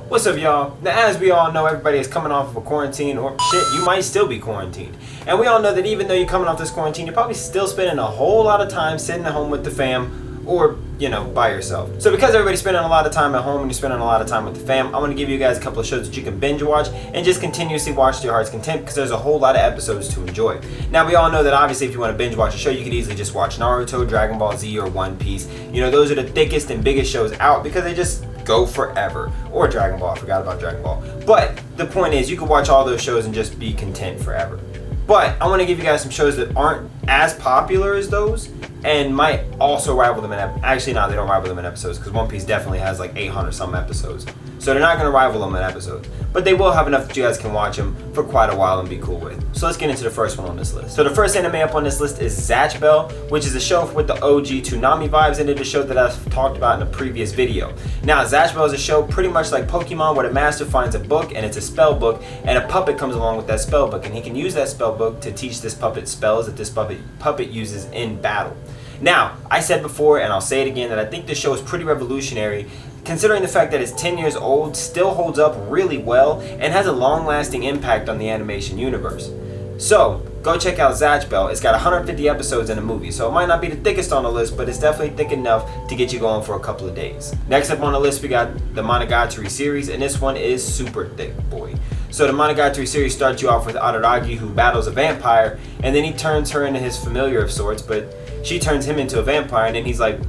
What's up, y'all? Now, as we all know, everybody is coming off of a quarantine, or shit, you might still be quarantined. And we all know that even though you're coming off this quarantine, you're probably still spending a whole lot of time sitting at home with the fam, or, you know, by yourself. So because everybody's spending a lot of time at home and you're spending a lot of time with the fam, I want to give you guys a couple of shows that you can binge watch and just continuously watch to your heart's content, because there's a whole lot of episodes to enjoy. Now, we all know that obviously if you want to binge watch a show, you could easily just watch Naruto, Dragon Ball Z, or One Piece. You know, those are the thickest and biggest shows out because they just go forever. Or Dragon Ball, I forgot about Dragon Ball. But the point is, you can watch all those shows and just be content forever. But I want to give you guys some shows that aren't as popular as those and might also rival them in actually, no, they don't rival them in episodes, because One Piece definitely has like 800 some episodes. So they're not going to rival them in episodes. But they will have enough that you guys can watch them for quite a while and be cool with. So let's get into the first one on this list. So the first anime up on this list is Zatchbell, which is a show with the OG Toonami vibes, and it is a show that I've talked about in a previous video. Now, Zatchbell is a show pretty much like Pokemon, where the master finds a book, and it's a spell book, and a puppet comes along with that spell book, and he can use that spell book to teach this puppet spells that this puppet uses in battle. Now, I said before, and I'll say it again, that I think this show is pretty revolutionary, considering the fact that it's 10 years old, still holds up really well, and has a long-lasting impact on the animation universe. So, go check out Zatchbell. It's got 150 episodes in a movie, so it might not be the thickest on the list, but it's definitely thick enough to get you going for a couple of days. Next up on the list, we got the Monogatari series, and this one is super thick, boy. So the Monogatari series starts you off with Araragi, who battles a vampire, and then he turns her into his familiar of sorts, but she turns him into a vampire, and then he's like,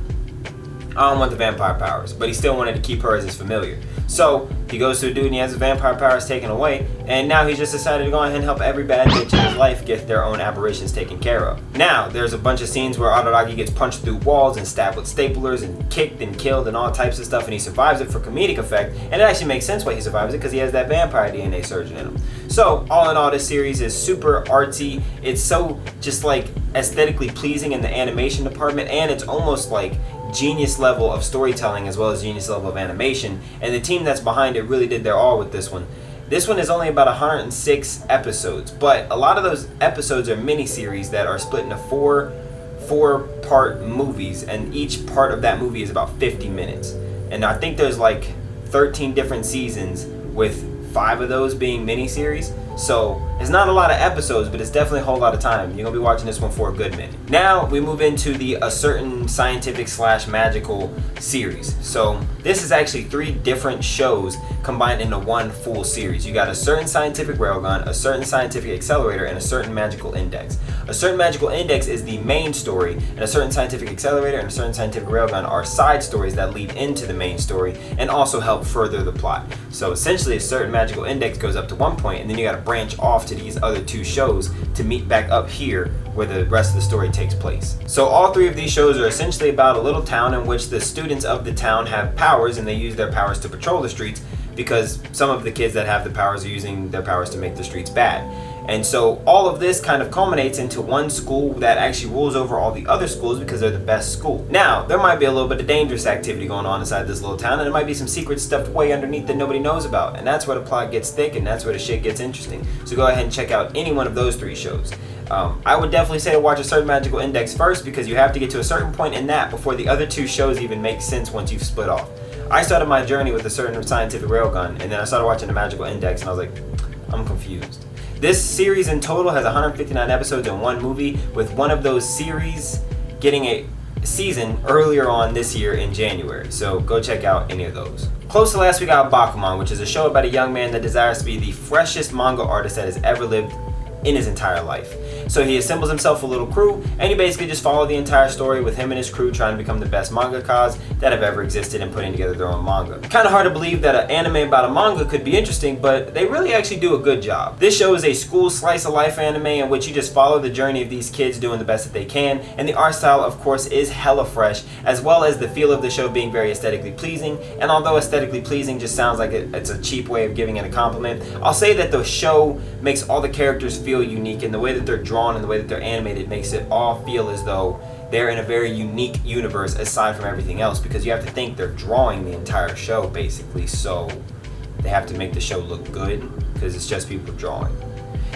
I don't want the vampire powers, but he still wanted to keep her as his familiar. So he goes to a dude and he has his vampire powers taken away, and now he's just decided to go ahead and help every bad bitch in his life get their own aberrations taken care of. Now, there's a bunch of scenes where Araragi gets punched through walls and stabbed with staplers and kicked and killed and all types of stuff, and he survives it for comedic effect, and it actually makes sense why he survives it, because he has that vampire DNA surgeon in him. So, all in all, this series is super artsy. It's so just like aesthetically pleasing in the animation department, and it's almost like genius level of storytelling as well as genius level of animation, and the team that's behind it really did their all with this one. This one is only about 106 episodes, but a lot of those episodes are mini-series that are split into four-part movies, and each part of that movie is about 50 minutes. And I think there's like 13 different seasons, with 5 of those being mini-series. So it's not a lot of episodes, but it's definitely a whole lot of time. You're gonna be watching this one for a good minute. Now we move into a certain scientific / magical series. So this is actually 3 different shows combined into one full series. You got a certain scientific railgun, a certain scientific accelerator, and a certain magical index. A certain magical index is the main story, and a certain scientific accelerator and a certain scientific railgun are side stories that lead into the main story and also help further the plot. So essentially, a certain magical index goes up to one point, and then you gotta branch off to these other 2 shows to meet back up here where the rest of the story takes place. So all 3 of these shows are essentially about a little town in which the students of the town have powers, and they use their powers to patrol the streets, because some of the kids that have the powers are using their powers to make the streets bad. And so all of this kind of culminates into one school that actually rules over all the other schools because they're the best school. Now, there might be a little bit of dangerous activity going on inside this little town, and there might be some secret stuff way underneath that nobody knows about. And that's where the plot gets thick, and that's where the shit gets interesting. So go ahead and check out any one of those 3 shows. I would definitely say to watch a certain magical index first, because you have to get to a certain point in that before the other 2 shows even make sense once you've split off. I started my journey with a certain scientific railgun, and then I started watching the magical index, and I was like, I'm confused. This series in total has 159 episodes and 1 movie, with one of those series getting a season earlier on this year in January. So go check out any of those. Close to last, we got Bakuman, which is a show about a young man that desires to be the freshest manga artist that has ever lived in his entire life. So he assembles himself a little crew, and you basically just follow the entire story with him and his crew trying to become the best mangakas that have ever existed and putting together their own manga. Kind of hard to believe that an anime about a manga could be interesting, but they really actually do a good job. This show is a school slice of life anime in which you just follow the journey of these kids doing the best that they can, and the art style, of course, is hella fresh, as well as the feel of the show being very aesthetically pleasing. And although aesthetically pleasing just sounds like it's a cheap way of giving it a compliment, I'll say that the show makes all the characters feel unique, and the way that they're drawn and the way that they're animated makes it all feel as though they're in a very unique universe aside from everything else, because you have to think they're drawing the entire show basically, so they have to make the show look good because it's just people drawing.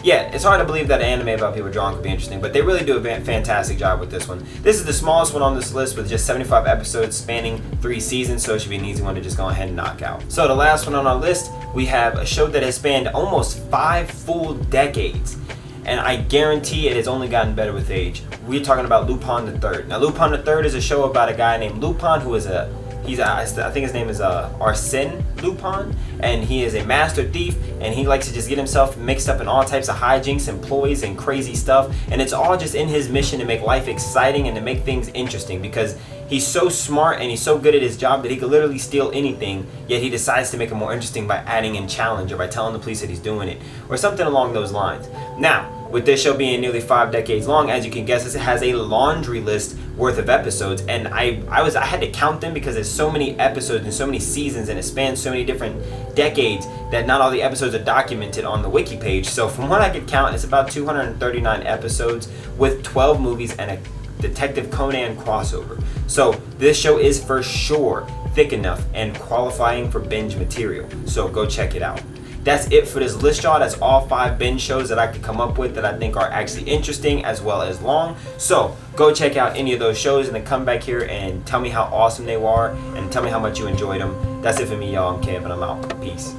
yeah, it's hard to believe that an anime about people drawing could be interesting, but they really do a fantastic job with this one. This is the smallest one on this list with just 75 episodes spanning 3 seasons, so it should be an easy one to just go ahead and knock out. So the last one on our list, we have a show that has spanned almost 5 full decades. And I guarantee it has only gotten better with age. We're talking about Lupin the Third. Now, Lupin the Third is a show about a guy named Lupin who is I think his name is Arsène Lupin, and he is a master thief, and he likes to just get himself mixed up in all types of hijinks and ploys and crazy stuff, and it's all just in his mission to make life exciting and to make things interesting, because he's so smart and he's so good at his job that he could literally steal anything, yet he decides to make it more interesting by adding in challenge or by telling the police that he's doing it, or something along those lines. Now, with this show being nearly 5 decades long, as you can guess, it has a laundry list worth of episodes, and I had to count them because there's so many episodes and so many seasons, and it spans so many different decades that not all the episodes are documented on the wiki page. So from what I could count, it's about 239 episodes with 12 movies and a Detective Conan crossover. So this show is for sure thick enough and qualifying for binge material. So go check it out. That's it for this list, y'all. That's all 5 binge shows that I could come up with that I think are actually interesting as well as long. So go check out any of those shows and then come back here and tell me how awesome they were and tell me how much you enjoyed them. That's it for me, y'all. I'm Kev and I'm out. Peace.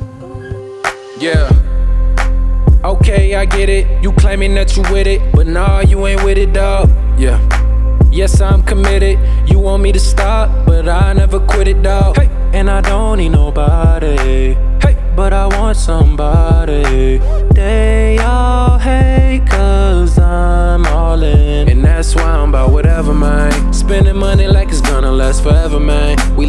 Yeah. Okay, I get it. You claiming that you with it, but nah, you ain't with it, dawg. Yeah. Yes, I'm committed. You want me to stop, but I never quit it, dawg. Hey. And I don't need nobody. Hey. But I want somebody. They all hate cause I'm all in. And that's why I'm about whatever, man. Spending money like it's gonna last forever, man. We